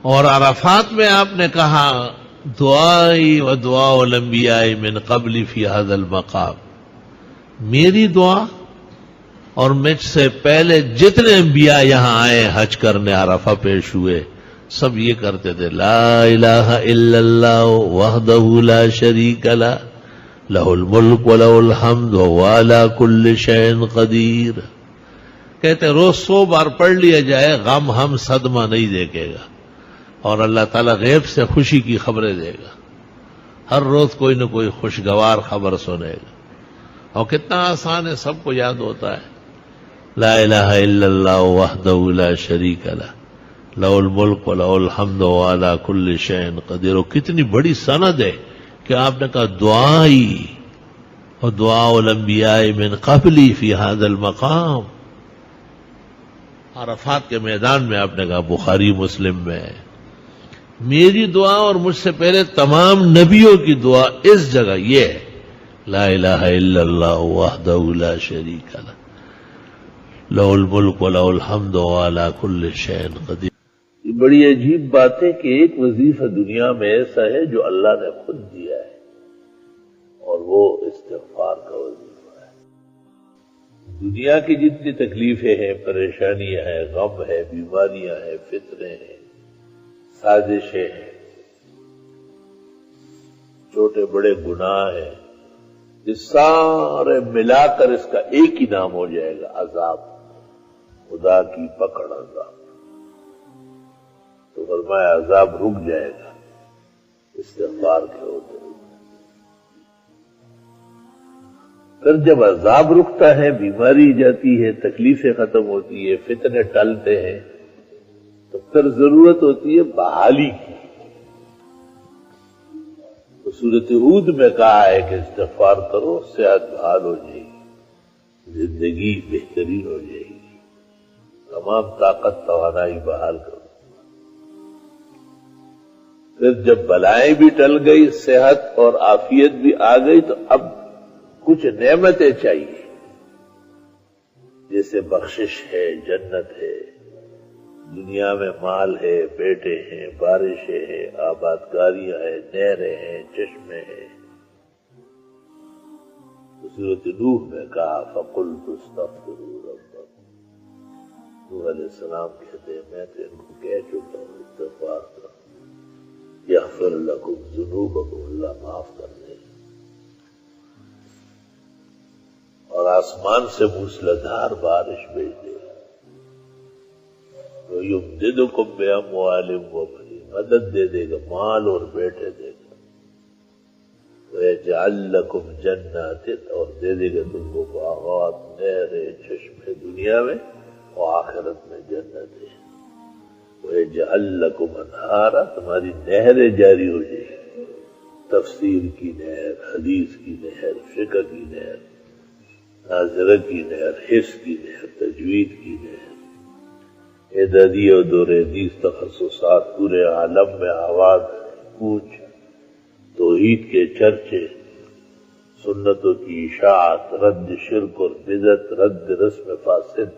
اور عرفات میں آپ نے کہا دعائی و دعاء الانبیاء من قبل فی ھذا المقام، میری دعا اور مجھ سے پہلے جتنے انبیاء یہاں آئے حج کرنے، عرفہ پیش ہوئے، سب یہ کرتے تھے لا الہ الا اللہ وحدہ لا شریک لہ لہ الملک ولہ الحمد وہو علی کل شیء قدیر۔ کہتے روز 100 بار پڑھ لیا جائے، غم ہم صدمہ نہیں دیکھے گا، اور اللہ تعالیٰ غیب سے خوشی کی خبریں دے گا، ہر روز کوئی نہ کوئی خوشگوار خبر سنے گا۔ اور کتنا آسان ہے، سب کو یاد ہوتا ہے لا الہ الا اللہ وحدہ لا شریک لہ لہ الملک ولہ الحمد وہو علی کل شیء قدیر۔ اور کتنی بڑی سند ہے کہ آپ نے کہا دعائی اور دعاء الانبیاء من قبلی فی ھذا المقام، عرفات کے میدان میں آپ نے کہا، بخاری مسلم میں میری دعا اور مجھ سے پہلے تمام نبیوں کی دعا اس جگہ یہ ہے لا الہ الا اللہ وحدہ لا شریک لہ لہ الملک ولہ الحمد وہو علی کل شیء قدیر۔ یہ بڑی عجیب بات ہے کہ ایک وظیفہ دنیا میں ایسا ہے جو اللہ نے خود دیا ہے، اور وہ استغفار کا وظیفہ ہے۔ دنیا کی جتنی تکلیفیں ہیں، پریشانیاں ہیں، غم ہے، بیماریاں ہیں، فتنے ہیں، سازشیں ہیں، چھوٹے بڑے گناہ ہیں، یہ سارے ملا کر اس کا ایک ہی نام ہو جائے گا عذاب، خدا کی پکڑ عذاب۔ تو فرمایا عذاب رک جائے گا استغفار کے ہوتے ہوئے۔ پھر جب عذاب رکتا ہے، بیماری جاتی ہے، تکلیفیں ختم ہوتی ہے، فتنے ٹلتے ہیں، تو پھر ضرورت ہوتی ہے بحالی کی۔ تو سورۃ ہود میں کہا ہے کہ استغفار کرو، صحت بحال ہو جائے گی، زندگی بہترین ہو جائے گی، تمام طاقت توانائی بحال کرو۔ پھر جب بلائیں بھی ٹل گئی، صحت اور عافیت بھی آ گئی، تو اب کچھ نعمتیں چاہیے، جیسے بخشش ہے، جنت ہے، دنیا میں مال ہے، بیٹے ہیں، بارشیں ہیں، آبادکاریاں ہیں، نہریں ہیں، چشمے ہیں۔ سورۃ نوح میں کہا فَقُلْتُ اسْتَغْفِرُوا رَبَّكُمْ، نوح علیہ السلام کہتے ہیں میں تو ان کو کہہ چکا ہوں استغفار کرو، یغفر لکم ذنوبکم، اللہ معاف کر دے، اور آسمان سے موسلادھار بارش بھیج دے، وَيُمْدِدُكُمْ بِأَمْوَالٍ وَبَنِينَ، مدد دے دے گا، مال اور بیٹے دے گا، وَيَجْعَلْ لَكُمْ جَنَّاتٍ، اور دے دے گا تم کو باغات، نہریں، چشمے، دنیا میں اور آخرت میں جنت ہے، وَيَجْعَلْ لَكُمْ أَنْهَارًا، تمہاری نہریں جاری ہو جائیں گی، تفسیر کی نہر، حدیث کی نہر، فقہ کی نہر، ناظرہ کی نہر، حفظ کی نہر، تجوید کی نہر، اعدادی اور دور حدیث تخصصات، پورے عالم میں آواز کوچ، توحید کے چرچے، سنتوں کی اشاعت، رد شرک اور بدعت، رد رسم فاسد،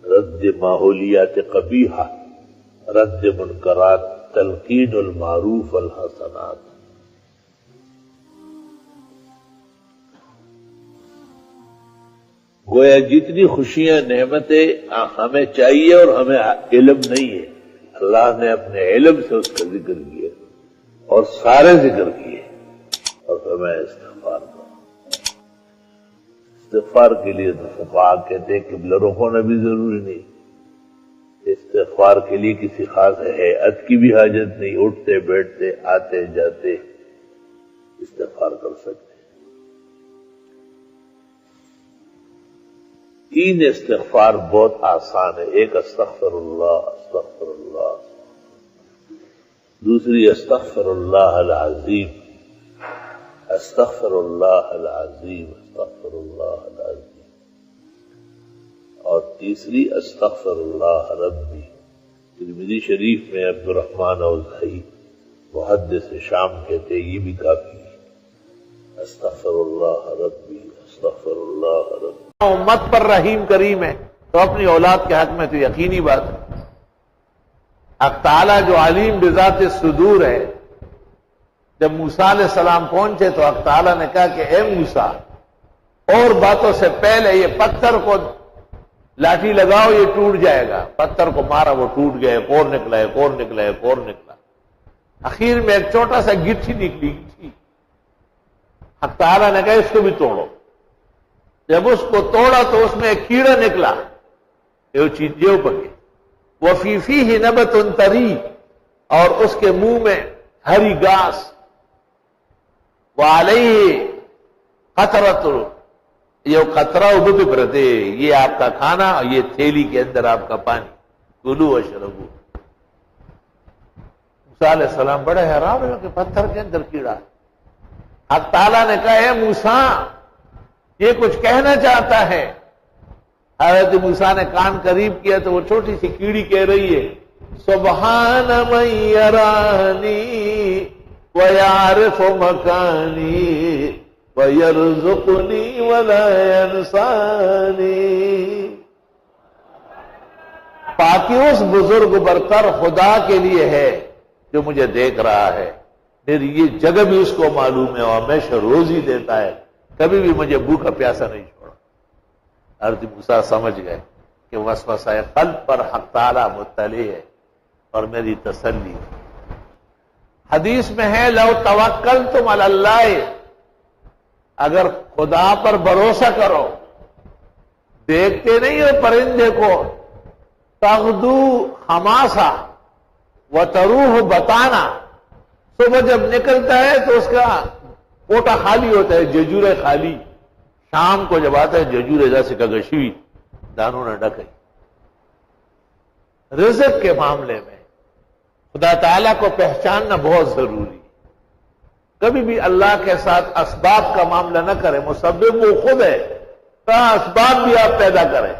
رد ماحولیات قبیحہ، رد منکرات، تلقین المعروف والحسنات۔ گویا جتنی خوشیاں، نعمتیں ہمیں چاہیے اور ہمیں علم نہیں ہے، اللہ نے اپنے علم سے اس کا ذکر کیا اور سارے ذکر کیے، اور فرمایا استغفار کرو۔ استغفار کے لیے تو فقہا کہتے ہیں قبلہ رخ ہونا بھی ضروری نہیں، استغفار کے لیے کسی خاص ہیئت کی بھی حاجت نہیں، اٹھتے بیٹھتے آتے جاتے استغفار کر سکتے۔ 3 استغفار بہت آسان ہے، ایک استغفر اللہ، دوسری استغفر اللہ العظیم، استغفر اللہ العظیم، استغفر اللہ العظیم، اور تیسری استغفر اللہ ربی۔ ترمذی شریف میں عبد الرحمن اوزاعی محدث شام کہتے ہیں یہ بھی کافی ہے، استغفر اللہ ربی، استغفر اللہ ربی۔ امت پر رحیم کریم ہے تو اپنی اولاد کے حق میں تو یقینی بات ہے، حق تعالیٰ جو علیم بذات الصدور ہے، جب موسیٰ علیہ السلام پہنچے تو حق تعالیٰ نے کہا کہ اے موسیٰ، اور باتوں سے پہلے یہ پتھر کو لاٹھی لگاؤ، یہ ٹوٹ جائے گا۔ پتھر کو مارا، وہ ٹوٹ گیا، ایک اور نکلا، ایک اور نکلا، ایک اور نکلا، آخر میں ایک چھوٹا سا گٹھی نکلی تھی۔ حق تعالیٰ نے کہا اس کو بھی توڑو۔ جب اس کو توڑا تو اس میں ایک کیڑا نکلا، یہ چیز جو پکے، وَفِي فِيهِ نَبَتٌ طَرِيٌّ، اور اس کے منہ میں ہری گھاس، وَعَلَيْهِ قَطْرَةٌ، یہ قطرہ ابو پہ پرتے، یہ آپ کا کھانا، اور یہ تھیلی کے اندر آپ کا پانی، کلوا واشربوا۔ موسیٰ علیہ السلام بڑے حیران ہوئے کہ پتھر کے اندر کیڑا ہے۔ حق تعالیٰ نے کہا اے موسیٰ، یہ کچھ کہنا چاہتا ہے۔ حضرت موسیٰ نے کان قریب کیا تو وہ چھوٹی سی کیڑی کہہ رہی ہے سبحان من یرانی ویعرف مکانی ویرزقنی ولا ینسانی، پاکی اس بزرگ برتر خدا کے لیے ہے جو مجھے دیکھ رہا ہے، میری یہ جگہ بھی اس کو معلوم ہے اور ہمیشہ روزی دیتا ہے، کبھی بھی مجھے بھوکا پیاسا نہیں چھوڑا۔ حضرت موسیٰ سمجھ گئے کہ وسوسہ قلب پر حق تعالیٰ مطلع ہے اور میری تسلی۔ حدیث میں ہے لو توکلتم علی اللہ، اگر خدا پر بھروسہ کرو، دیکھتے نہیں ہو پرندے کو، تغدو خماسا وتروح بطانا، صبح جب نکلتا ہے تو اس کا کوٹا خالی ہوتا ہے، ججورے خالی، شام کو جب آتا ہے ججورے جیسے کا گشوی دانوں نے ڈکئی۔ رزق کے معاملے میں خدا تعالیٰ کو پہچاننا بہت ضروری ہے۔ کبھی بھی اللہ کے ساتھ اسباب کا معاملہ نہ کریں، مسبب وہ خود ہے، کہاں اسباب بھی آپ پیدا کریں۔